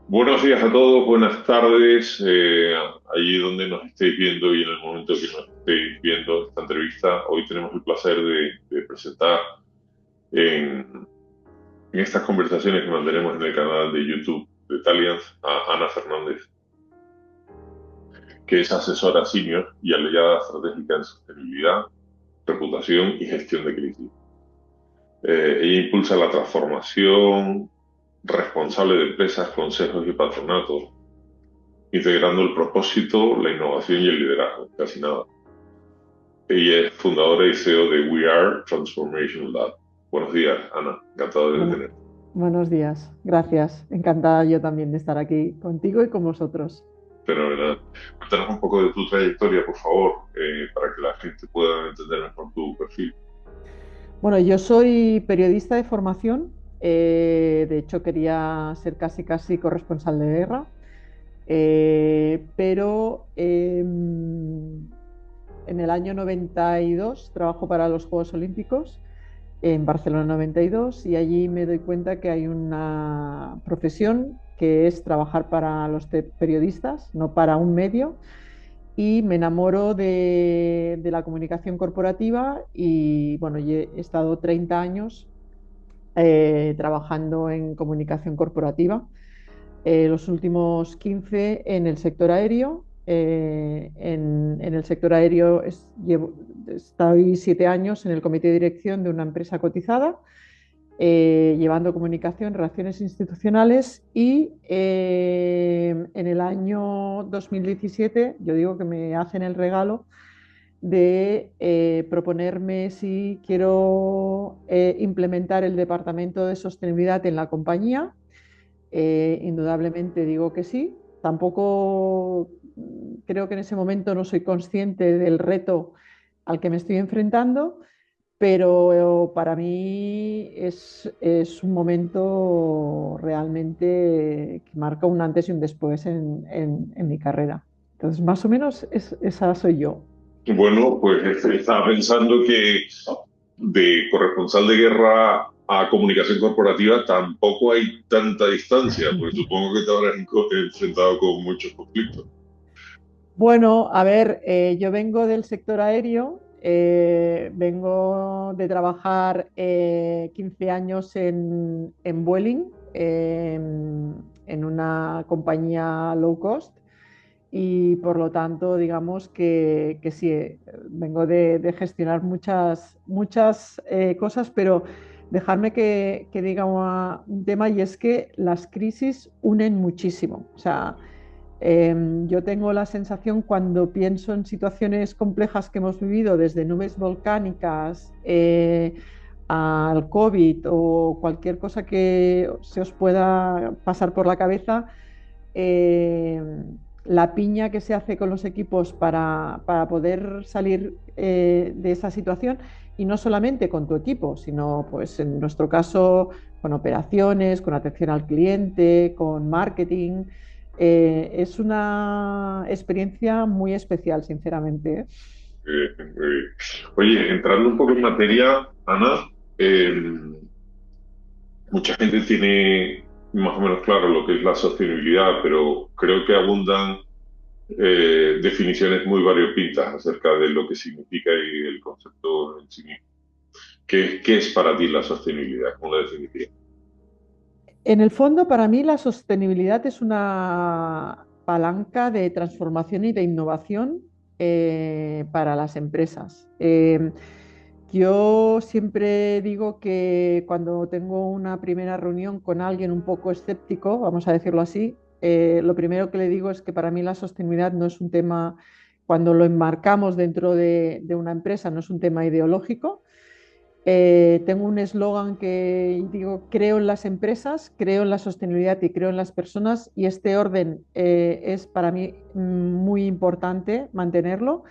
Buenos días a todos, buenas tardes, allí donde nos estéis viendo y en el momento que nos estéis viendo esta entrevista. Hoy tenemos el placer de presentar en, en estas conversaciones que mantenemos en el canal de YouTube de Taliance a Ana Fernández, que es asesora senior y aliada estratégica en sostenibilidad, reputación y gestión de crisis. Ella impulsa la transformación responsable de empresas, consejos y patronatos, integrando el propósito, la innovación y el liderazgo, casi nada. Ella es fundadora y CEO de We Are Transformation Lab. Buenos días, Ana. Encantado de Bueno, tenerte. buenos días, gracias. Encantada yo también de estar aquí contigo y con vosotros. Fenomenal. Cuéntanos un poco de tu trayectoria, por favor, para que la gente pueda entender mejor tu perfil. Bueno, yo soy periodista de formación, de hecho quería ser casi casi corresponsal de guerra, pero en el año 92 trabajo para los Juegos Olímpicos en Barcelona 92 y allí me doy cuenta que hay una profesión que es trabajar para los periodistas, no para un medio, y me enamoro de la comunicación corporativa y bueno, he estado 30 años trabajando en comunicación corporativa, los últimos 15 en el sector aéreo. En el sector aéreo estoy 7 años en el comité de dirección de una empresa cotizada, llevando comunicación, relaciones institucionales y en el año 2017 yo digo que me hacen el regalo de proponerme si quiero implementar el departamento de sostenibilidad en la compañía. Indudablemente digo que sí. Tampoco creo que en ese momento no soy consciente del reto al que me estoy enfrentando, pero para mí es un momento realmente que marca un antes y un después en mi carrera. Entonces, más o menos esa soy yo. Bueno, pues estaba pensando que de corresponsal de guerra a comunicación corporativa tampoco hay tanta distancia, porque supongo que te habrás enfrentado con muchos conflictos. Bueno, a ver, yo vengo del sector aéreo, vengo de trabajar 15 años en Vueling, en una compañía low cost, y por lo tanto, digamos que sí, vengo de gestionar muchas cosas, pero dejarme que diga un tema, y es que las crisis unen muchísimo. O sea, yo tengo la sensación cuando pienso en situaciones complejas que hemos vivido, desde nubes volcánicas al COVID o cualquier cosa que se os pueda pasar por la cabeza, eh, la piña que se hace con los equipos para poder salir de esa situación, y no solamente con tu equipo, sino pues en nuestro caso con operaciones, con atención al cliente, con marketing. Es una experiencia muy especial, sinceramente, ¿eh? Muy bien. Oye, entrando un poco en materia, Ana, mucha gente tiene más o menos claro lo que es la sostenibilidad, pero creo que abundan definiciones muy variopintas acerca de lo que significa y el concepto en sí mismo. ¿Qué es para ti la sostenibilidad? ¿Cómo la definirías? En el fondo, para mí la sostenibilidad es una palanca de transformación y de innovación para las empresas. Yo siempre digo que cuando tengo una primera reunión con alguien un poco escéptico, vamos a decirlo así, lo primero que le digo es que para mí la sostenibilidad no es un tema, cuando lo enmarcamos dentro de una empresa, no es un tema ideológico. Tengo un eslogan que digo: creo en las empresas, creo en la sostenibilidad y creo en las personas, y este orden es para mí muy importante mantenerlo.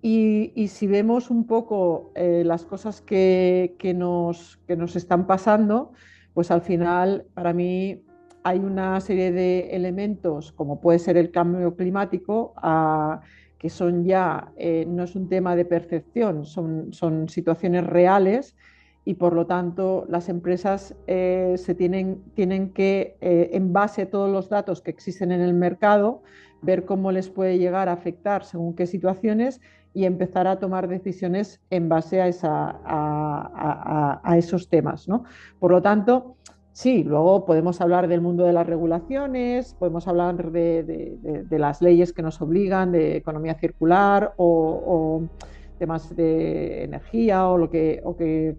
Y si vemos un poco las cosas que nos están pasando, pues al final para mí hay una serie de elementos, como puede ser el cambio climático, que son ya, no es un tema de percepción, son situaciones reales, y por lo tanto las empresas tienen que, en base a todos los datos que existen en el mercado, ver cómo les puede llegar a afectar según qué situaciones y empezar a tomar decisiones en base a esos temas, ¿no? Por lo tanto, sí, luego podemos hablar del mundo de las regulaciones, podemos hablar de las leyes que nos obligan, de economía circular o temas de energía o que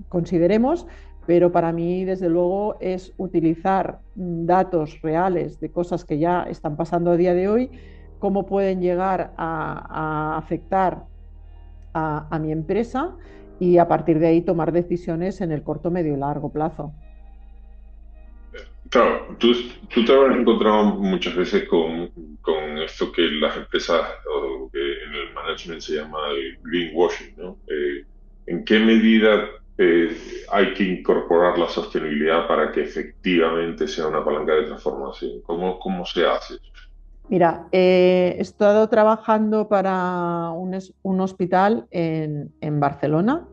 consideremos, pero para mí, desde luego, es utilizar datos reales de cosas que ya están pasando a día de hoy, cómo pueden llegar a afectar a mi empresa y a partir de ahí tomar decisiones en el corto, medio y largo plazo. Claro, tú te habrás encontrado muchas veces con esto que las empresas o que en el management se llama el greenwashing, ¿no? ¿En qué medida hay que incorporar la sostenibilidad para que efectivamente sea una palanca de transformación? ¿Cómo se hace? Mira, he estado trabajando para un hospital en Barcelona,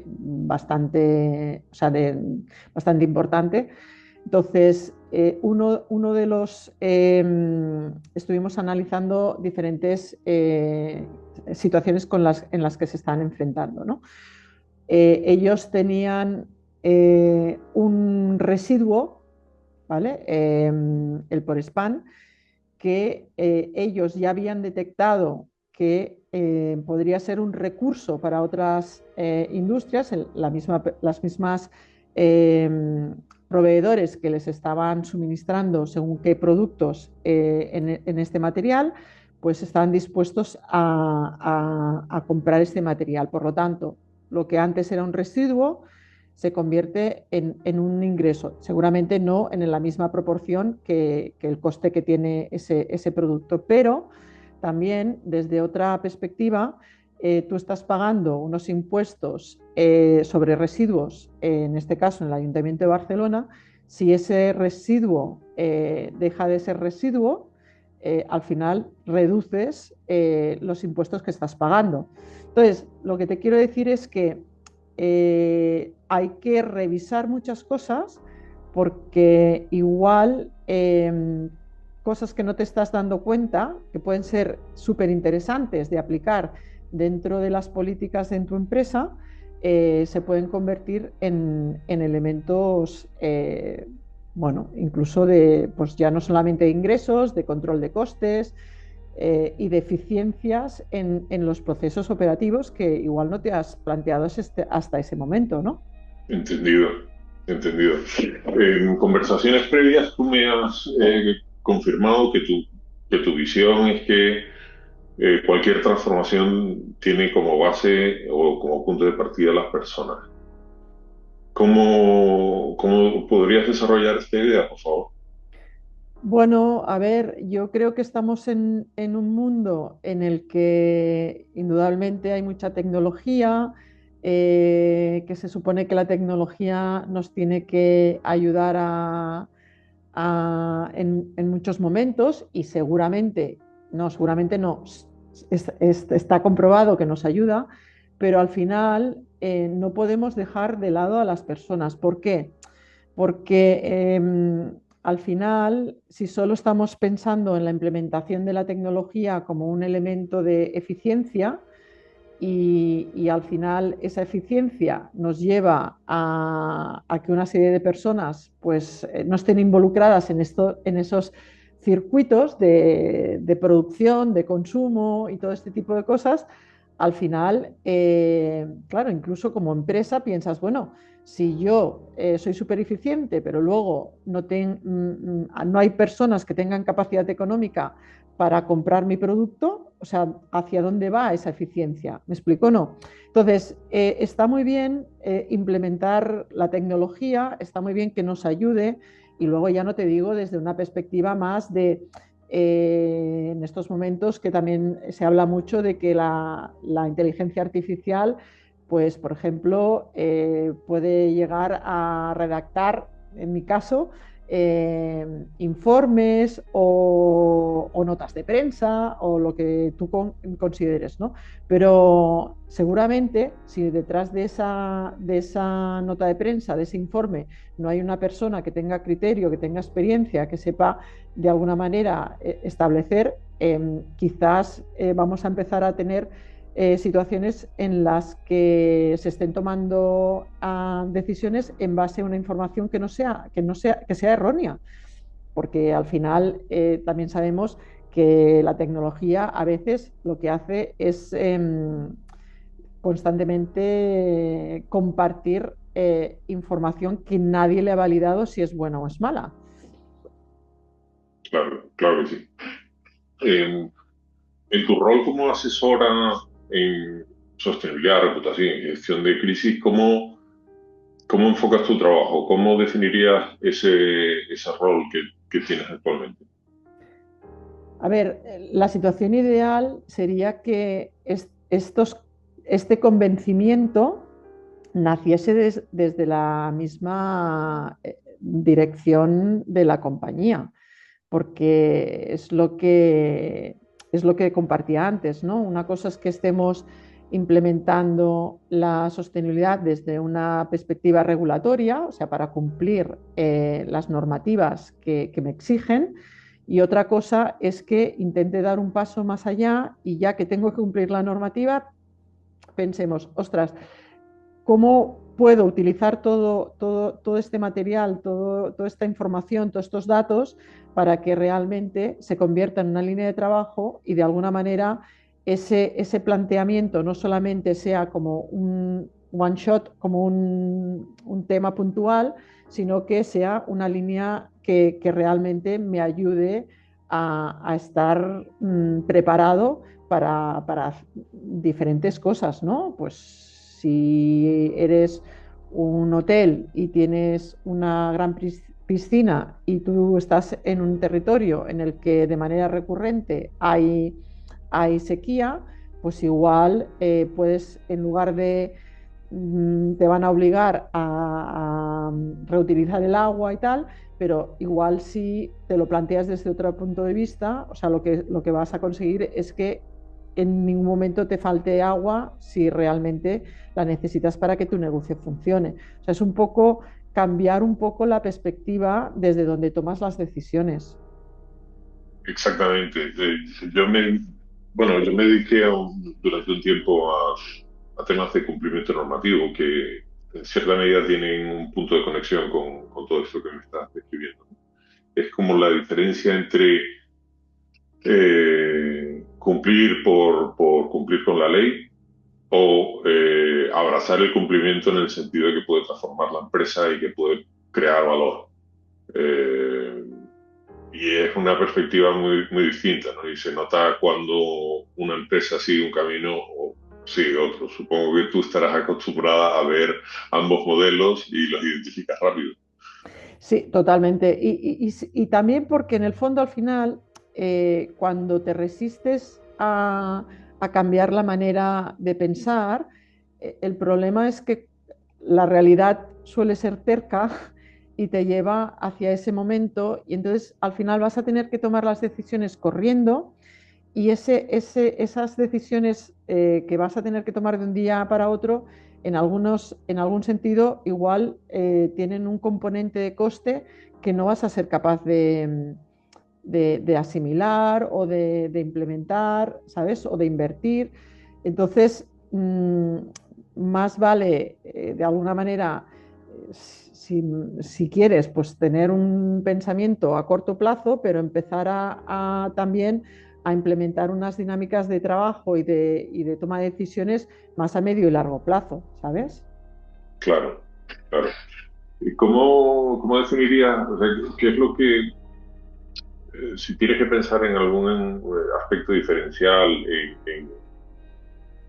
bastante, o sea, bastante importante. Entonces, uno de los, estuvimos analizando diferentes situaciones en las que se están enfrentando, ¿no? Ellos tenían un residuo, ¿vale? El por spam, que ellos ya habían detectado que podría ser un recurso para otras industrias, las mismas eh, proveedores que les estaban suministrando según qué productos en este material, pues estaban dispuestos a comprar este material. Por lo tanto, lo que antes era un residuo se convierte en un ingreso, seguramente no en la misma proporción que el coste que tiene ese producto, pero también desde otra perspectiva, tú estás pagando unos impuestos sobre residuos, en este caso en el Ayuntamiento de Barcelona. Si ese residuo deja de ser residuo, al final reduces los impuestos que estás pagando. Entonces, lo que te quiero decir es que hay que revisar muchas cosas porque igual cosas que no te estás dando cuenta, que pueden ser súper interesantes de aplicar dentro de las políticas de tu empresa, se pueden convertir en elementos, bueno, incluso de, pues ya no solamente de ingresos, de control de costes, y de eficiencias en los procesos operativos que igual no te has planteado hasta ese momento, ¿no? Entendido, entendido. En conversaciones previas tú me has confirmado que tu visión es que cualquier transformación tiene como base o como punto de partida las personas. ¿Cómo podrías desarrollar esta idea, por favor? Bueno, a ver, yo creo que estamos en un mundo en el que indudablemente hay mucha tecnología, que se supone que la tecnología nos tiene que ayudar en muchos momentos y seguramente no, está comprobado que nos ayuda, pero al final no podemos dejar de lado a las personas. ¿Por qué? Porque al final, si solo estamos pensando en la implementación de la tecnología como un elemento de eficiencia y al final esa eficiencia nos lleva a que una serie de personas pues, no estén involucradas en esos circuitos de producción, de consumo y todo este tipo de cosas, al final, claro, incluso como empresa piensas, bueno, si yo soy súper eficiente, pero luego no hay personas que tengan capacidad económica para comprar mi producto, o sea, ¿hacia dónde va esa eficiencia? ¿Me explico? No. Entonces, está muy bien implementar la tecnología, está muy bien que nos ayude y luego ya no te digo desde una perspectiva más de, en estos momentos que también se habla mucho de que la inteligencia artificial, pues, por ejemplo, puede llegar a redactar, en mi caso, informes o notas de prensa o lo que tú consideres, ¿no? Pero seguramente si detrás de esa nota de prensa, de ese informe, no hay una persona que tenga criterio, que tenga experiencia, que sepa de alguna manera establecer, quizás vamos a empezar a tener situaciones en las que se estén tomando decisiones en base a una información que sea errónea, porque al final también sabemos que la tecnología a veces lo que hace es constantemente compartir información que nadie le ha validado si es buena o es mala. Claro, claro que sí. Eh, en tu rol como asesora en sostenibilidad, reputación y gestión de crisis, ¿cómo enfocas tu trabajo? ¿Cómo definirías ese rol que tienes actualmente? A ver, la situación ideal sería que este convencimiento naciese desde la misma dirección de la compañía, porque es lo que compartía antes, ¿no? Una cosa es que estemos implementando la sostenibilidad desde una perspectiva regulatoria, o sea, para cumplir las normativas que me exigen, y otra cosa es que intente dar un paso más allá y ya que tengo que cumplir la normativa, pensemos, ostras, ¿cómo puedo utilizar todo este material, toda esta información, todos estos datos para que realmente se convierta en una línea de trabajo y de alguna manera ese planteamiento no solamente sea como un one shot, como un tema puntual, sino que sea una línea que realmente me ayude a estar preparado para diferentes cosas, ¿no? Pues si eres un hotel y tienes una gran piscina y tú estás en un territorio en el que de manera recurrente hay sequía, pues igual puedes, en lugar de te van a obligar a reutilizar el agua y tal, pero igual si te lo planteas desde otro punto de vista, o sea, lo que vas a conseguir es que en ningún momento te falte agua si realmente la necesitas para que tu negocio funcione. O sea, es un poco cambiar un poco la perspectiva desde donde tomas las decisiones. Exactamente. Bueno, yo me dediqué durante un tiempo a temas de cumplimiento normativo que en cierta medida tienen un punto de conexión con todo esto que me estás describiendo. Es como la diferencia entre cumplir por cumplir con la ley o abrazar el cumplimiento en el sentido de que puede transformar la empresa y que puede crear valor. Eh, y es una perspectiva muy distinta, ¿no? Y se nota cuando una empresa sigue un camino o sigue otro. Supongo que tú estarás acostumbrada a ver ambos modelos y los identificas rápido. Sí, totalmente. Y también porque en el fondo al final, cuando te resistes a cambiar la manera de pensar, el problema es que la realidad suele ser terca y te lleva hacia ese momento y entonces al final vas a tener que tomar las decisiones corriendo y esas decisiones que vas a tener que tomar de un día para otro, en algún sentido, igual tienen un componente de coste que no vas a ser capaz de asimilar o de implementar, ¿sabes? O de invertir. Entonces, más vale, de alguna manera, si quieres, pues tener un pensamiento a corto plazo, pero empezar también a implementar unas dinámicas de trabajo y de toma de decisiones más a medio y largo plazo, ¿sabes? Claro, claro. ¿Y cómo definirías, o sea, qué es lo que, si tienes que pensar en algún aspecto diferencial en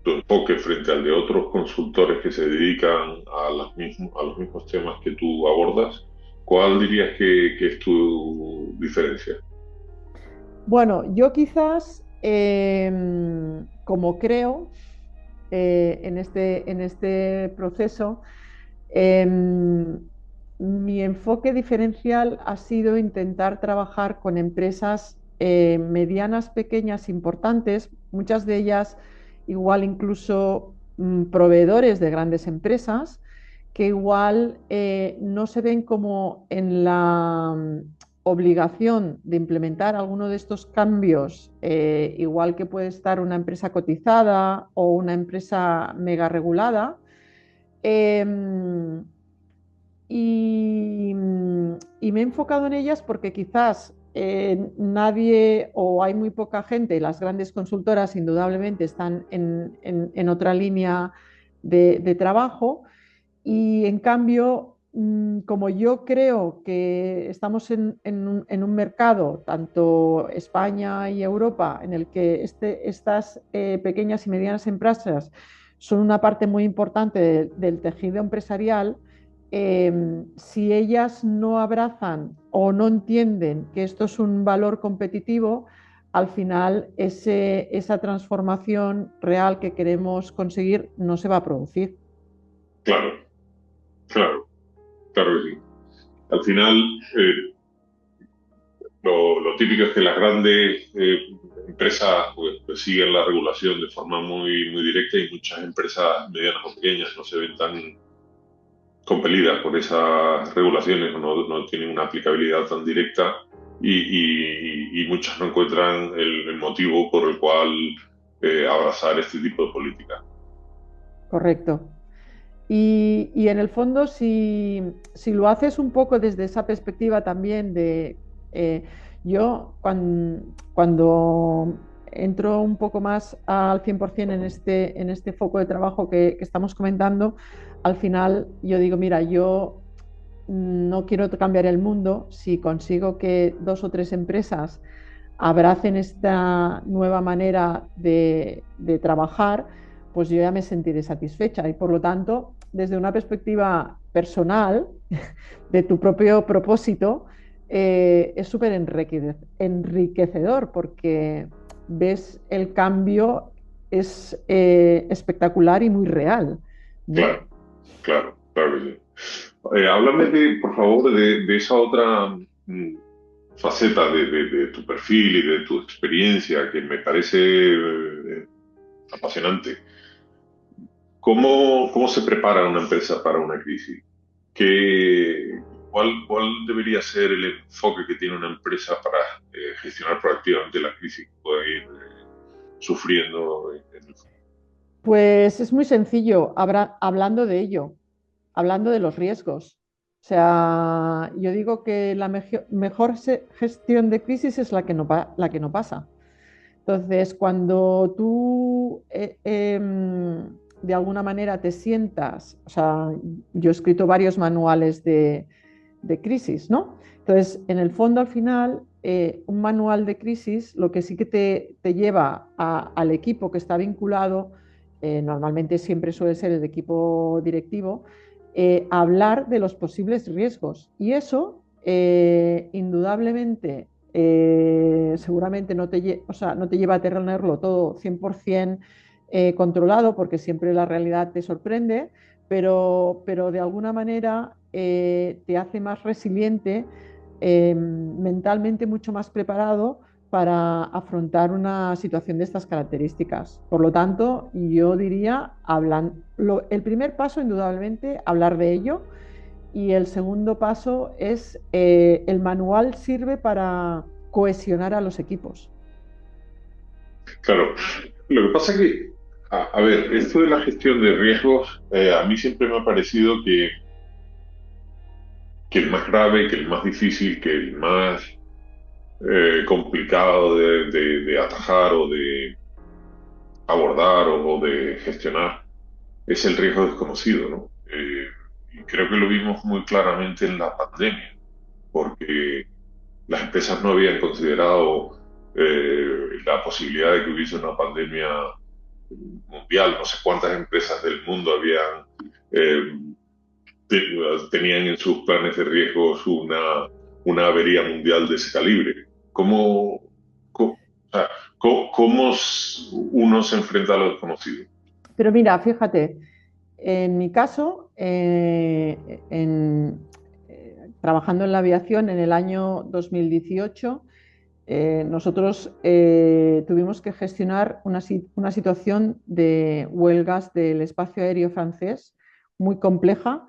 tu enfoque frente al de otros consultores que se dedican a los mismos temas que tú abordas, ¿cuál dirías que es tu diferencia? Bueno, yo quizás, como creo en este proceso, eh, mi enfoque diferencial ha sido intentar trabajar con empresas medianas, pequeñas, importantes, muchas de ellas igual incluso proveedores de grandes empresas, que igual no se ven como en la obligación de implementar alguno de estos cambios, igual que puede estar una empresa cotizada o una empresa mega regulada. Em, y, y me he enfocado en ellas porque quizás nadie o hay muy poca gente, las grandes consultoras indudablemente están en otra línea de trabajo y en cambio, como yo creo que estamos en un mercado, tanto España y Europa, en el que estas pequeñas y medianas empresas son una parte muy importante del tejido empresarial, si ellas no abrazan o no entienden que esto es un valor competitivo, al final esa transformación real que queremos conseguir no se va a producir. Claro, claro, claro que sí. Al final, lo típico es que las grandes empresas pues siguen la regulación de forma muy directa y muchas empresas medianas o pequeñas no se ven tan compelidas por esas regulaciones o no tienen una aplicabilidad tan directa y muchas no encuentran el motivo por el cual abrazar este tipo de política. Correcto. Y en el fondo, si lo haces un poco desde esa perspectiva también de yo cuando entro un poco más al 100% en este foco de trabajo que estamos comentando, al final yo digo, mira, yo no quiero cambiar el mundo si consigo que dos o tres empresas abracen esta nueva manera de trabajar, pues yo ya me sentiré satisfecha. Y por lo tanto, desde una perspectiva personal, de tu propio propósito, es súper enriquecedor porque ves el cambio, es espectacular y muy real, ¿no? Claro, claro que sí. Háblame, por favor, de esa otra faceta de tu perfil y de tu experiencia que me parece apasionante. ¿Cómo se prepara una empresa para una crisis? ¿Cuál debería ser el enfoque que tiene una empresa para gestionar proactivamente la crisis que puede ir sufriendo en el futuro? Pues es muy sencillo, hablando de ello, hablando de los riesgos. O sea, yo digo que la mejor gestión de crisis es la que no pasa. Entonces, cuando tú de alguna manera te sientas, o sea, yo he escrito varios manuales de crisis, ¿no? Entonces, en el fondo, al final, un manual de crisis lo que sí que te lleva al equipo que está vinculado, normalmente siempre suele ser el equipo directivo, a hablar de los posibles riesgos. Y eso, indudablemente, seguramente o sea, no te lleva a tenerlo todo 100% controlado, porque siempre la realidad te sorprende, pero de alguna manera te hace más resiliente, mentalmente mucho más preparado para afrontar una situación de estas características. Por lo tanto, yo diría, el primer paso, indudablemente, hablar de ello, y el segundo paso es, el manual sirve para cohesionar a los equipos. Claro, lo que pasa es que, a ver, esto de la gestión de riesgos, a mí siempre me ha parecido que el más grave, que el más difícil, que el más complicado de atajar o de abordar o de gestionar es el riesgo desconocido, ¿no? Y creo que lo vimos muy claramente en la pandemia, porque las empresas no habían considerado la posibilidad de que hubiese una pandemia mundial. No sé cuántas empresas del mundo eh, tenían en sus planes de riesgos una avería mundial de ese calibre. O sea, cómo uno se enfrenta a lo desconocido? Pero mira, fíjate, en mi caso, trabajando en la aviación en el año 2018, nosotros tuvimos que gestionar una situación de huelgas del espacio aéreo francés muy compleja.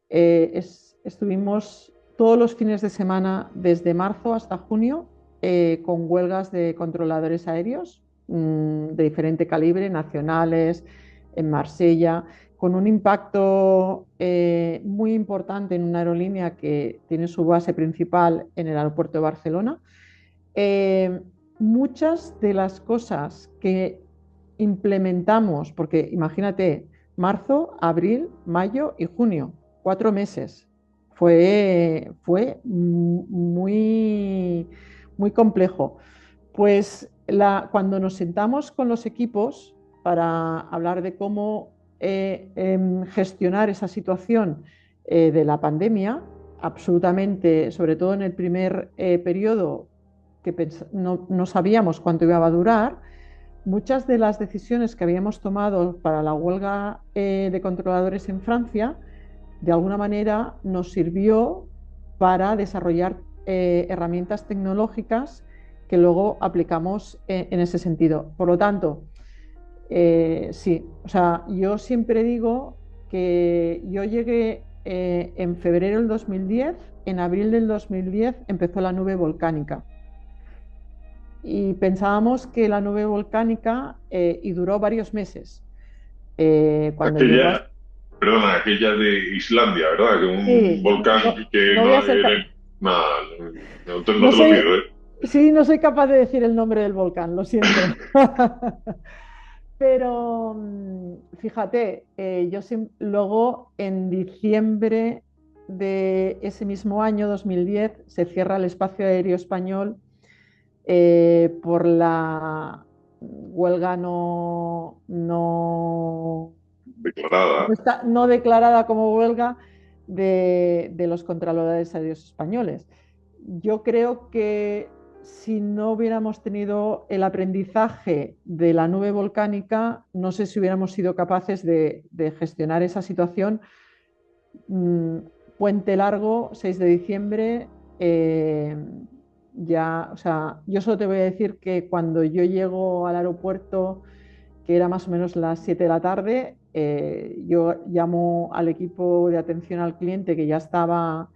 Estuvimos todos los fines de semana desde marzo hasta junio con huelgas de controladores aéreos de diferente calibre, nacionales, en Marsella, con un impacto muy importante en una aerolínea que tiene su base principal en el aeropuerto de Barcelona. eh, Muchas de las cosas que implementamos, porque imagínate, marzo, abril, mayo y junio, 4 meses, fue muy, muy complejo. Pues cuando nos sentamos con los equipos para hablar de cómo gestionar esa situación de la pandemia, absolutamente, sobre todo en el primer periodo, que no sabíamos cuánto iba a durar, muchas de las decisiones que habíamos tomado para la huelga de controladores en Francia, de alguna manera nos sirvió para desarrollar herramientas tecnológicas que luego aplicamos en ese sentido. Por lo tanto, sí, o sea, yo siempre digo que yo llegué en febrero del 2010, en abril del 2010 empezó la nube volcánica y pensábamos que la nube volcánica y duró varios meses. Cuando llegó a... Aquella, perdona, aquella de Islandia, ¿verdad? Que un Sí, volcán que no voy no a ser... era... Nada, no No te lo pido, soy... ¿eh? Sí, no soy capaz de decir el nombre del volcán, lo siento. Pero fíjate, luego en diciembre de ese mismo año, 2010, se cierra el espacio aéreo español por la huelga Declarada. no declarada como huelga de los controladores aéreos españoles. Yo creo que si no hubiéramos tenido el aprendizaje de la nube volcánica, no sé si hubiéramos sido capaces de gestionar esa situación. Mm, Puente largo, 6 de diciembre, eh, ya, o sea, yo solo te voy a decir que cuando yo llego al aeropuerto, que era más o menos las 7 de la tarde, yo llamo al equipo de atención al cliente que ya estaba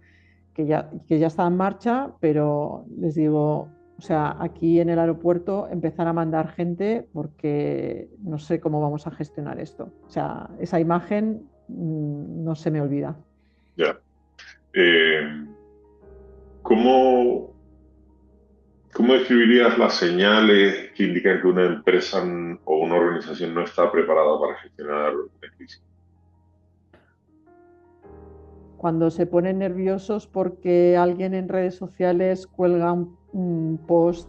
en marcha, pero les digo, o sea, aquí en el aeropuerto empezar a mandar gente porque no sé cómo vamos a gestionar esto. O sea, esa imagen no se me olvida. Ya. Eh, ¿cómo, ¿Cómo describirías las señales que indican que una empresa o una organización no está preparada para gestionar una crisis? Cuando se ponen nerviosos porque alguien en redes sociales cuelga un post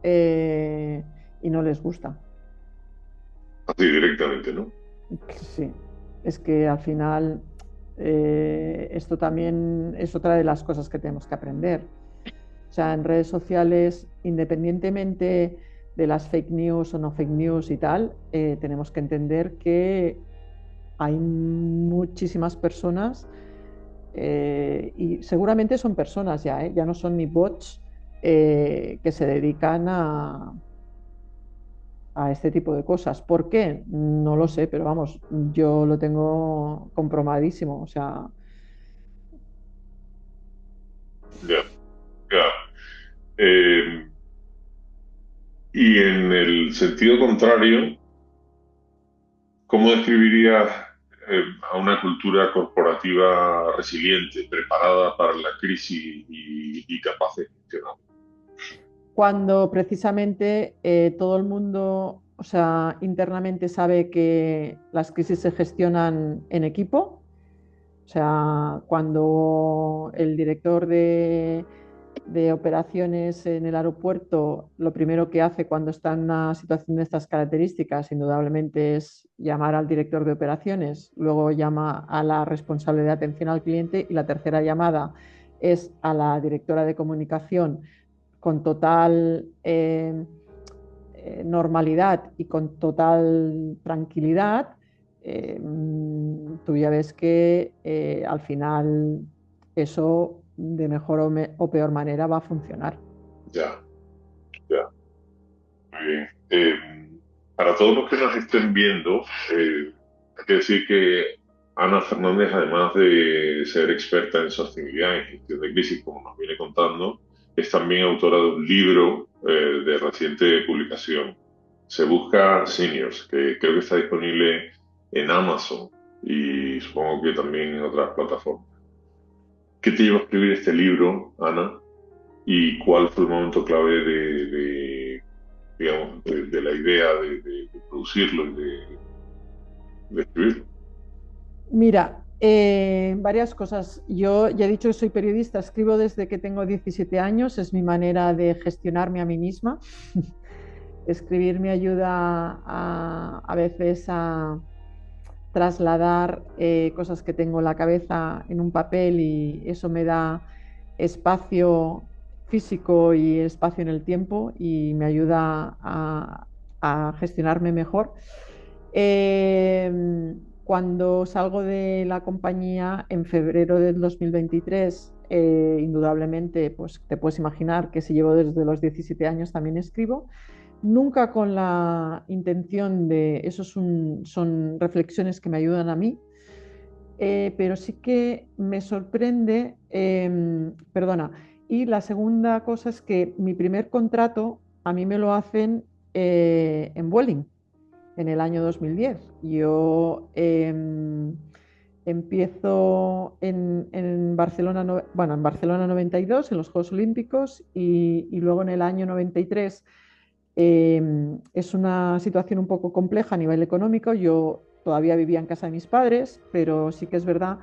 eh, y no les gusta. Así directamente, ¿no? Sí, es que al final esto también es otra de las cosas que tenemos que aprender. O sea, en redes sociales, independientemente de las fake news o no fake news y tal, tenemos que entender que hay muchísimas personas y seguramente son personas ya, ya no son ni bots que se dedican a este tipo de cosas. ¿Por qué? No lo sé, pero vamos, yo lo tengo comprobadísimo. O sea, Ya, ya. Eh, y en el sentido contrario, ¿cómo describirías a una cultura corporativa resiliente, preparada para la crisis y capaz de gestionar? cuando precisamente todo el mundo, o sea, internamente sabe que las crisis se gestionan en equipo. O sea, cuando el director de operaciones en el aeropuerto, lo primero que hace cuando está en una situación de estas características, indudablemente, es llamar al director de operaciones, luego llama a la responsable de atención al cliente y la tercera llamada es a la directora de comunicación con total normalidad y con total tranquilidad. Tú ya ves que al final eso de mejor o peor manera va a funcionar. Ya, ya, muy bien. Para todos los que nos estén viendo, hay que decir que Ana Fernández, además de ser experta en sostenibilidad y gestión de crisis, como nos viene contando, es también autora de un libro de reciente publicación. Se busca Seniors, que creo que está disponible en Amazon y supongo que también en otras plataformas. ¿Qué te llevó a escribir este libro, Ana? ¿Y cuál fue el momento clave digamos, de la idea de producirlo y de escribirlo? Mira, varias cosas. Yo ya he dicho que soy periodista, escribo desde que tengo 17 años, es mi manera de gestionarme a mí misma. Escribir me ayuda a veces a trasladar cosas que tengo en la cabeza en un papel y eso me da espacio físico y espacio en el tiempo y me ayuda a gestionarme mejor. Cuando salgo de la compañía en febrero del 2023, indudablemente, pues te puedes imaginar que si llevo desde los 17 años también escribo, nunca con la intención de, son reflexiones que me ayudan a mí, pero sí que me sorprende, perdona, y la segunda cosa es que mi primer contrato a mí me lo hacen en Vueling en el año 2010. Yo empiezo en Barcelona, bueno, en Barcelona 92, en los Juegos Olímpicos, y luego en el año 93 es una situación un poco compleja a nivel económico. Yo todavía vivía en casa de mis padres, pero sí que es verdad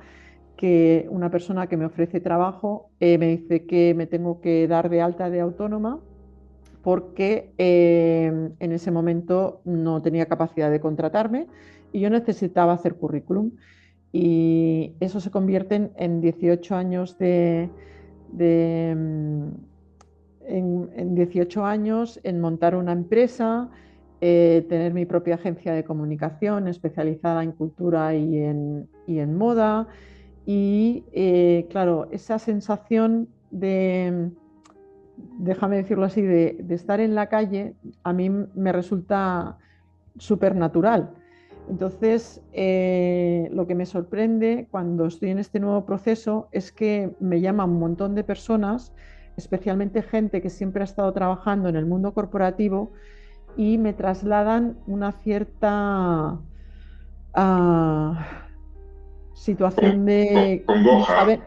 que una persona que me ofrece trabajo me dice que me tengo que dar de alta de autónoma porque en ese momento no tenía capacidad de contratarme y yo necesitaba hacer currículum. Y eso se convierte en 18 años de, en 18 años en montar una empresa, tener mi propia agencia de comunicación especializada en cultura y en moda. Y claro, esa sensación de, déjame decirlo así, de estar en la calle, a mí me resulta súper natural. Entonces, lo que me sorprende cuando estoy en este nuevo proceso es que me llaman un montón de personas, especialmente gente que siempre ha estado trabajando en el mundo corporativo y me trasladan una cierta situación de no Congoja. saber,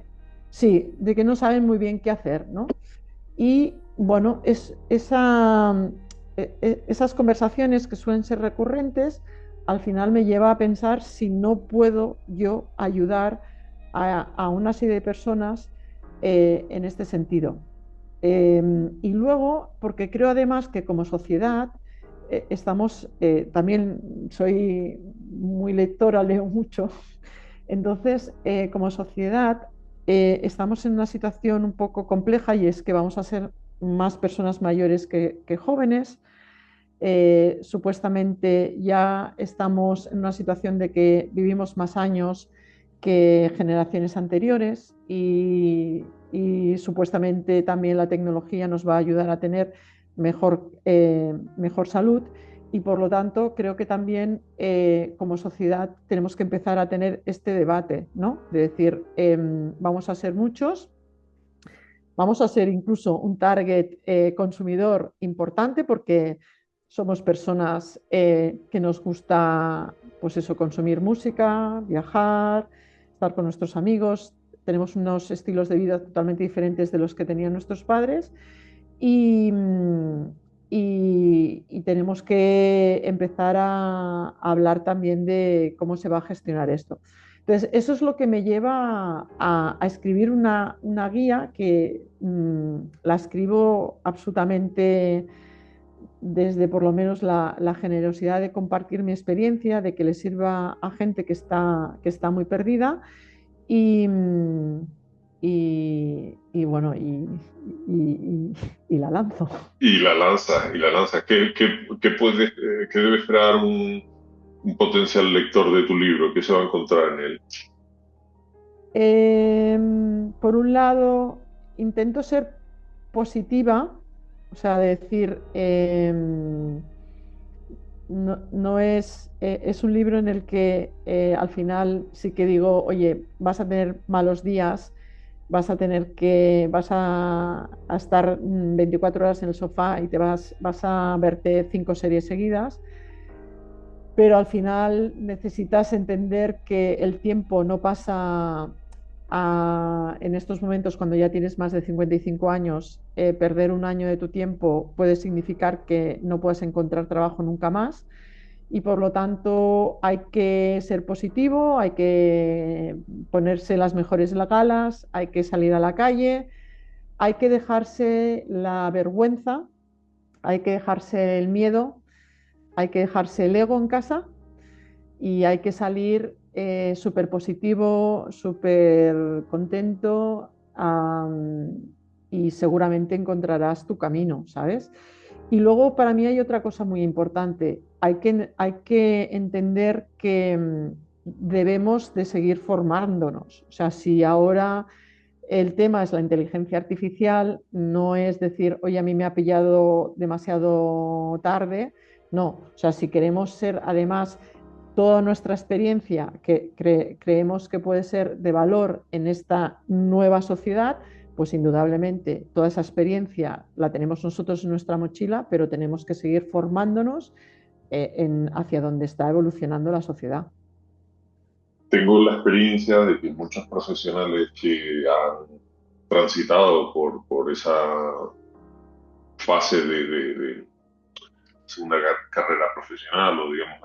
sí, de que no saben muy bien qué hacer, ¿no? Y bueno, esas conversaciones que suelen ser recurrentes, al final me lleva a pensar si no puedo yo ayudar a una serie de personas en este sentido. Y luego, porque creo además que como sociedad estamos, también soy muy lectora, leo mucho, entonces como sociedad estamos en una situación un poco compleja y es que vamos a ser más personas mayores que jóvenes. Supuestamente ya estamos en una situación de que vivimos más años que generaciones anteriores y supuestamente también la tecnología nos va a ayudar a tener mejor salud y por lo tanto creo que también como sociedad tenemos que empezar a tener este debate, ¿no? De decir, vamos a ser muchos, vamos a ser incluso un target consumidor importante porque somos personas que nos gusta, pues eso, consumir música, viajar, estar con nuestros amigos. Tenemos unos estilos de vida totalmente diferentes de los que tenían nuestros padres y, y tenemos que empezar a hablar también de cómo se va a gestionar esto. Entonces, eso es lo que me lleva a escribir una guía que la escribo absolutamente desde por lo menos la generosidad de compartir mi experiencia, de que le sirva a gente que está muy perdida y, y bueno, y la lanzo. Y la lanza. ¿Qué debe esperar un potencial lector de tu libro? ¿Qué se va a encontrar en él? Por un lado, intento ser positiva, o sea, decir, no es, es un libro en el que al final sí que digo, oye, vas a tener malos días, vas a estar 24 horas en el sofá y vas a verte 5 series seguidas, pero al final necesitas entender que el tiempo no pasa en estos momentos cuando ya tienes más de 55 años. Perder un año de tu tiempo puede significar que no puedas encontrar trabajo nunca más y por lo tanto hay que ser positivo, hay que ponerse las mejores galas, hay que salir a la calle, hay que dejarse la vergüenza, hay que dejarse el miedo, hay que dejarse el ego en casa y hay que salir súper positivo, súper contento, y seguramente encontrarás tu camino, ¿sabes? Y luego para mí hay otra cosa muy importante. Hay que entender que debemos de seguir formándonos. O sea, si ahora el tema es la inteligencia artificial, no es decir, oye, a mí me ha pillado demasiado tarde. No, o sea, si queremos ser además toda nuestra experiencia que creemos que puede ser de valor en esta nueva sociedad, pues indudablemente toda esa experiencia la tenemos nosotros en nuestra mochila, pero tenemos que seguir formándonos hacia donde está evolucionando la sociedad. Tengo la experiencia de que muchos profesionales que han transitado por esa fase de segunda carrera profesional o, digamos,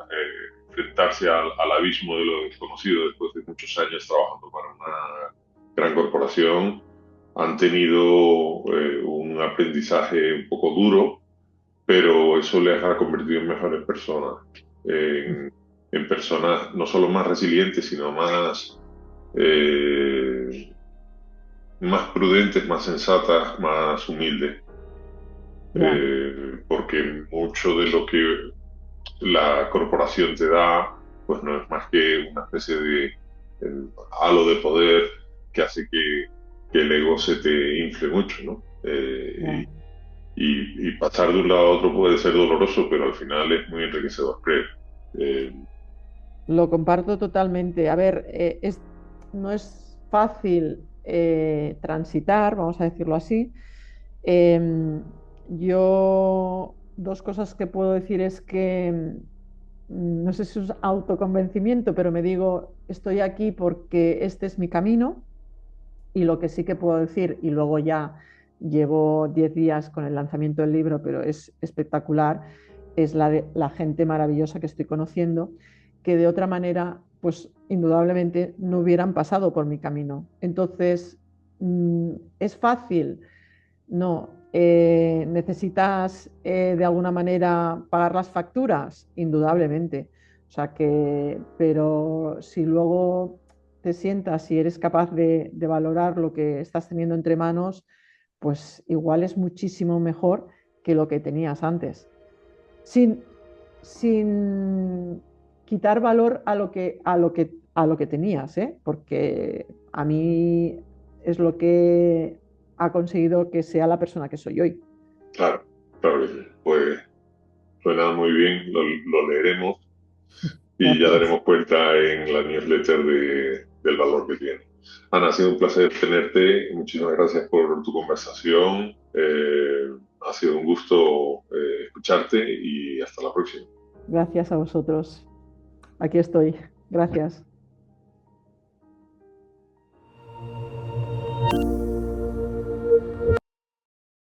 enfrentarse al abismo de lo desconocido después de muchos años trabajando para una gran corporación, han tenido un aprendizaje un poco duro, pero eso les ha convertido en mejores personas, en, en personas no solo más resilientes, sino eh, más prudentes, más sensatas, más humildes. Ya. Porque mucho de lo que la corporación te da, pues no es más que una especie de halo de poder que hace que el ego se te infle mucho, ¿no? Ya. Y pasar de un lado a otro puede ser doloroso, pero al final es muy enriquecedor, creo. Eh, Lo comparto totalmente. A ver, no es fácil transitar, vamos a decirlo así. Em, yo, dos cosas que puedo decir es que no sé si es autoconvencimiento, pero me digo, estoy aquí porque este es mi camino. Y lo que sí que puedo decir, y luego ya llevo 10 días con el lanzamiento del libro, pero es espectacular, es la gente maravillosa que estoy conociendo, que de otra manera, pues indudablemente no hubieran pasado por mi camino. Entonces, ¿es fácil? No. ¿Necesitas de alguna manera pagar las facturas? Indudablemente. O sea que, pero si luego te sientas y eres capaz de valorar lo que estás teniendo entre manos, pues igual es muchísimo mejor que lo que tenías antes. Sin, sin quitar valor a lo que tenías, ¿eh? Porque a mí es lo que ha conseguido que sea la persona que soy hoy. claro, claro que sí. Pues suena muy bien, lo leeremos y ya Gracias. daremos cuenta en la newsletter del valor que tiene. Ana, ha sido un placer tenerte. Muchísimas gracias por tu conversación. Ha sido un gusto escucharte y hasta la próxima. Gracias a vosotros. Aquí estoy. Gracias.